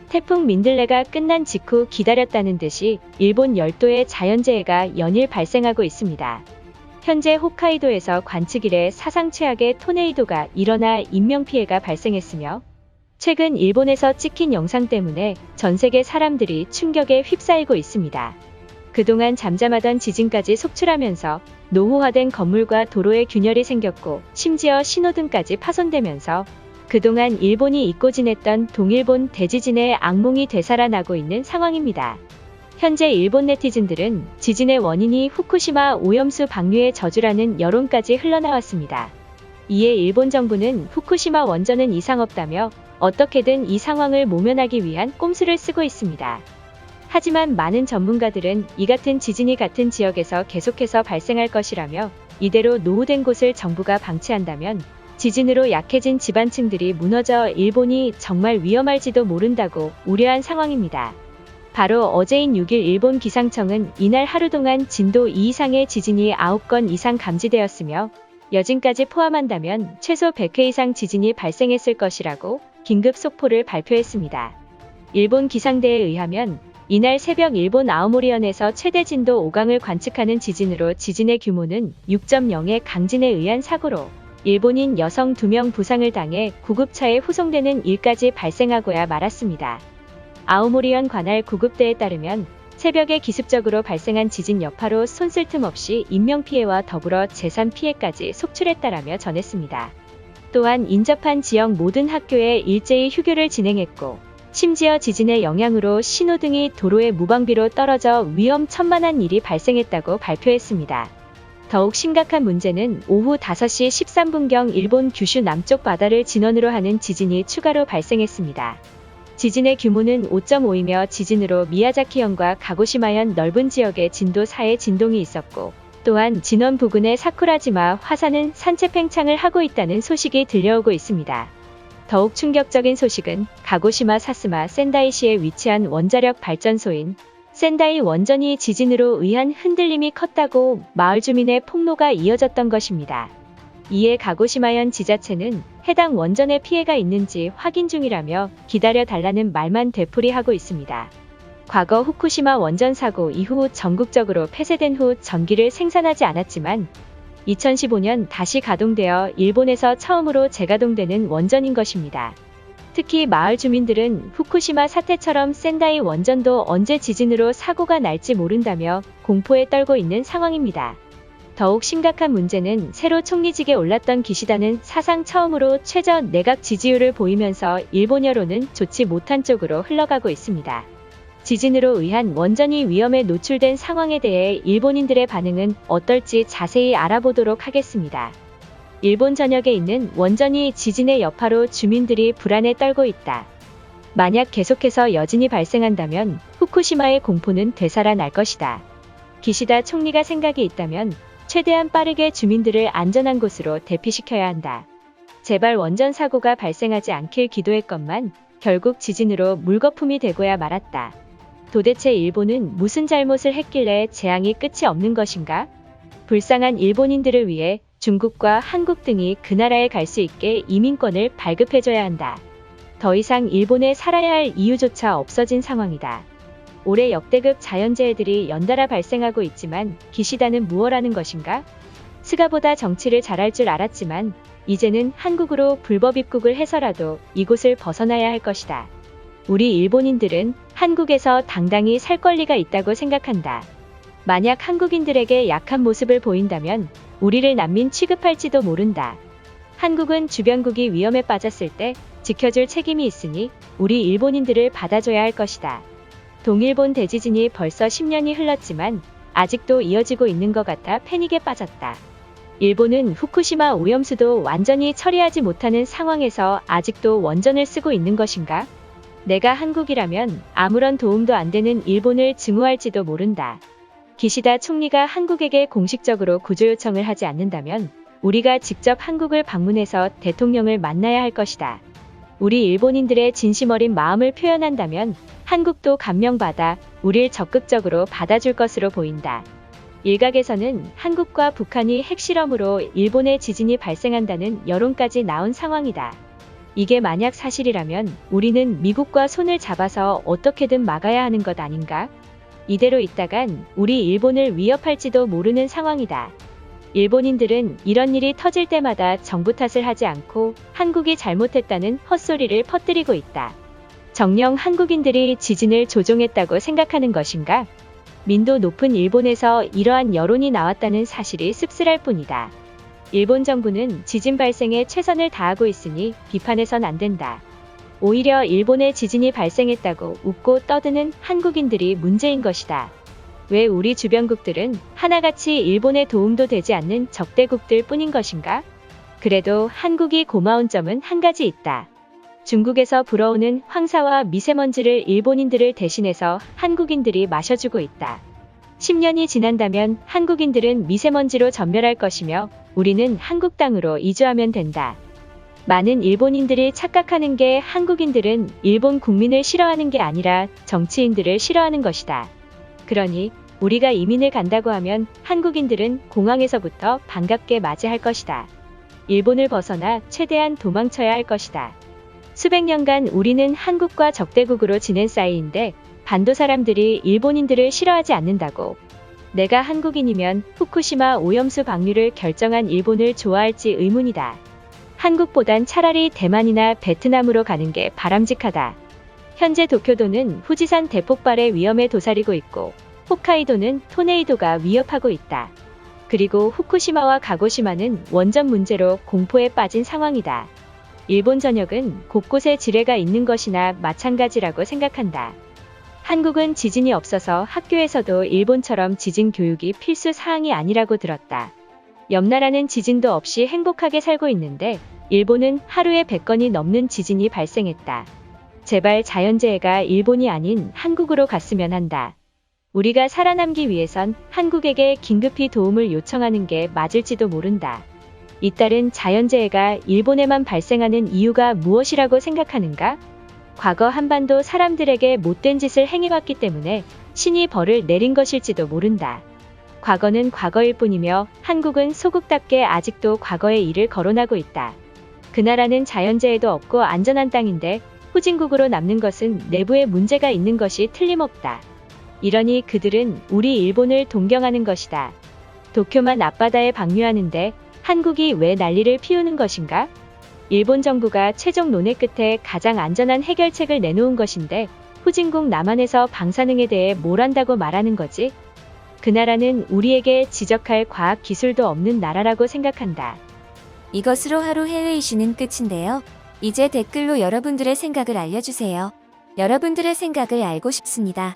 태풍 민들레가 끝난 직후 기다렸다는 듯이 일본 열도의 자연재해가 연일 발생하고 있습니다. 현재 홋카이도에서 관측 이래 사상 최악의 토네이도가 일어나 인명피해가 발생했으며 최근 일본에서 찍힌 영상 때문에 전 세계 사람들이 충격에 휩싸이고 있습니다. 그동안 잠잠하던 지진까지 속출하면서 노후화된 건물과 도로에 균열이 생겼고 심지어 신호등까지 파손되면서 그동안 일본이 잊고 지냈던 동일본 대지진의 악몽이 되살아나고 있는 상황입니다. 현재 일본 네티즌들은 지진의 원인이 후쿠시마 오염수 방류의 저주라는 여론까지 흘러나왔습니다. 이에 일본 정부는 후쿠시마 원전은 이상 없다며 어떻게든 이 상황을 모면하기 위한 꼼수를 쓰고 있습니다. 하지만 많은 전문가들은 이 같은 지진이 같은 지역에서 계속해서 발생할 것이라며 이대로 노후된 곳을 정부가 방치한다면 지진으로 약해진 지반층들이 무너져 일본이 정말 위험할지도 모른다고 우려한 상황입니다. 바로 어제인 6일 일본 기상청은 이날 하루 동안 진도 2 이상의 지진이 9건 이상 감지되었으며 여진까지 포함한다면 최소 100회 이상 지진이 발생했을 것이라고 긴급 속보를 발표했습니다. 일본 기상대에 의하면 이날 새벽 일본 아오모리현에서 최대 진도 5강을 관측하는 지진으로 지진의 규모는 6.0의 강진에 의한 사고로 일본인 여성 2명 부상을 당해 구급차에 후송되는 일까지 발생하고야 말았습니다. 아오모리현 관할 구급대에 따르면 새벽에 기습적으로 발생한 지진 여파로 손쓸 틈 없이 인명피해와 더불어 재산 피해까지 속출했다라며 전했습니다. 또한 인접한 지역 모든 학교에 일제히 휴교를 진행했고 심지어 지진의 영향으로 신호등이 도로에 무방비로 떨어져 위험천만한 일이 발생했다고 발표했습니다. 더욱 심각한 문제는 오후 5시 13분경 일본 규슈 남쪽 바다를 진원으로 하는 지진이 추가로 발생했습니다. 지진의 규모는 5.5이며 지진으로 미야자키현과 가고시마현 넓은 지역에 진도 4의 진동이 있었고 또한 진원 부근의 사쿠라지마 화산은 산체 팽창을 하고 있다는 소식이 들려오고 있습니다. 더욱 충격적인 소식은 가고시마 사스마 센다이시에 위치한 원자력 발전소인 센다이 원전이 지진으로 의한 흔들림이 컸다고 마을 주민의 폭로가 이어졌던 것입니다. 이에 가고시마현 지자체는 해당 원전에 피해가 있는지 확인 중이라며 기다려달라는 말만 되풀이하고 있습니다. 과거 후쿠시마 원전 사고 이후 전국적으로 폐쇄된 후 전기를 생산하지 않았지만 2015년 다시 가동되어 일본에서 처음으로 재가동되는 원전인 것입니다. 특히 마을 주민들은 후쿠시마 사태처럼 센다이 원전도 언제 지진으로 사고가 날지 모른다며 공포에 떨고 있는 상황입니다. 더욱 심각한 문제는 새로 총리직에 올랐던 기시다는 사상 처음으로 최저 내각 지지율을 보이면서 일본 여론은 좋지 못한 쪽으로 흘러가고 있습니다. 지진으로 의한 원전이 위험에 노출된 상황에 대해 일본인들의 반응은 어떨지 자세히 알아보도록 하겠습니다. 일본 전역에 있는 원전이 지진의 여파로 주민들이 불안에 떨고 있다. 만약 계속해서 여진이 발생한다면 후쿠시마의 공포는 되살아날 것이다. 기시다 총리가 생각이 있다면 최대한 빠르게 주민들을 안전한 곳으로 대피시켜야 한다. 제발 원전 사고가 발생하지 않길 기도했건만 결국 지진으로 물거품이 되고야 말았다. 도대체 일본은 무슨 잘못을 했길래 재앙이 끝이 없는 것인가? 불쌍한 일본인들을 위해 중국과 한국 등이 그 나라에 갈 수 있게 이민권을 발급해줘야 한다. 더 이상 일본에 살아야 할 이유조차 없어진 상황이다. 올해 역대급 자연재해들이 연달아 발생하고 있지만 기시다는 무엇하는 것인가? 스가보다 정치를 잘할 줄 알았지만 이제는 한국으로 불법 입국을 해서라도 이곳을 벗어나야 할 것이다. 우리 일본인들은 한국에서 당당히 살 권리가 있다고 생각한다. 만약 한국인들에게 약한 모습을 보인다면 우리를 난민 취급할지도 모른다. 한국은 주변국이 위험에 빠졌을 때 지켜줄 책임이 있으니 우리 일본인들을 받아줘야 할 것이다. 동일본 대지진이 벌써 10년이 흘렀지만 아직도 이어지고 있는 것 같아 패닉에 빠졌다. 일본은 후쿠시마 오염수도 완전히 처리하지 못하는 상황에서 아직도 원전을 쓰고 있는 것인가? 내가 한국이라면 아무런 도움도 안 되는 일본을 증오할지도 모른다. 기시다 총리가 한국에게 공식적으로 구조 요청을 하지 않는다면 우리가 직접 한국을 방문해서 대통령을 만나야 할 것이다. 우리 일본인들의 진심 어린 마음을 표현한다면 한국도 감명받아 우릴 적극적으로 받아줄 것으로 보인다. 일각에서는 한국과 북한이 핵실험으로 일본에 지진이 발생한다는 여론까지 나온 상황이다. 이게 만약 사실이라면 우리는 미국과 손을 잡아서 어떻게든 막아야 하는 것 아닌가? 이대로 있다간 우리 일본을 위협할지도 모르는 상황이다. 일본인들은 이런 일이 터질 때마다 정부 탓을 하지 않고 한국이 잘못했다는 헛소리를 퍼뜨리고 있다. 정녕 한국인들이 지진을 조종했다고 생각하는 것인가? 민도 높은 일본에서 이러한 여론이 나왔다는 사실이 씁쓸할 뿐이다. 일본 정부는 지진 발생에 최선을 다하고 있으니 비판해선 안 된다. 오히려 일본에 지진이 발생했다고 웃고 떠드는 한국인들이 문제인 것이다. 왜 우리 주변국들은 하나같이 일본에 도움도 되지 않는 적대국들 뿐인 것인가? 그래도 한국이 고마운 점은 한 가지 있다. 중국에서 불어오는 황사와 미세먼지를 일본인들을 대신해서 한국인들이 마셔주고 있다. 10년이 지난다면 한국인들은 미세먼지로 전멸할 것이며 우리는 한국 땅으로 이주하면 된다. 많은 일본인들이 착각하는 게 한국인들은 일본 국민을 싫어하는 게 아니라 정치인들을 싫어하는 것이다. 그러니 우리가 이민을 간다고 하면 한국인들은 공항에서부터 반갑게 맞이할 것이다. 일본을 벗어나 최대한 도망쳐야 할 것이다. 수백 년간 우리는 한국과 적대국으로 지낸 사이인데 반도 사람들이 일본인들을 싫어하지 않는다고. 내가 한국인이면 후쿠시마 오염수 방류를 결정한 일본을 좋아할지 의문이다. 한국보단 차라리 대만이나 베트남으로 가는 게 바람직하다. 현재 도쿄도는 후지산 대폭발의 위험에 도사리고 있고 홋카이도는 토네이도가 위협하고 있다. 그리고 후쿠시마와 가고시마는 원전 문제로 공포에 빠진 상황이다. 일본 전역은 곳곳에 지뢰가 있는 것이나 마찬가지라고 생각한다. 한국은 지진이 없어서 학교에서도 일본처럼 지진 교육이 필수 사항이 아니라고 들었다. 옆 나라는 지진도 없이 행복하게 살고 있는데 일본은 하루에 100건이 넘는 지진이 발생했다. 제발 자연재해가 일본이 아닌 한국으로 갔으면 한다. 우리가 살아남기 위해선 한국에게 긴급히 도움을 요청하는 게 맞을지도 모른다. 잇따른 자연재해가 일본에만 발생하는 이유가 무엇이라고 생각하는가? 과거 한반도 사람들에게 못된 짓을 행해왔기 때문에 신이 벌을 내린 것일지도 모른다. 과거는 과거일 뿐이며 한국은 소국답게 아직도 과거의 일을 거론하고 있다. 그 나라는 자연재해도 없고 안전한 땅인데 후진국으로 남는 것은 내부에 문제가 있는 것이 틀림없다. 이러니 그들은 우리 일본을 동경하는 것이다. 도쿄만 앞바다에 방류하는데 한국이 왜 난리를 피우는 것인가? 일본 정부가 최종 논의 끝에 가장 안전한 해결책을 내놓은 것인데 후진국 남한에서 방사능에 대해 뭘 한다고 말하는 거지? 그 나라는 우리에게 지적할 과학 기술도 없는 나라라고 생각한다. 이것으로 하루 해외 이슈는 끝인데요. 이제 댓글로 여러분들의 생각을 알려주세요. 여러분들의 생각을 알고 싶습니다.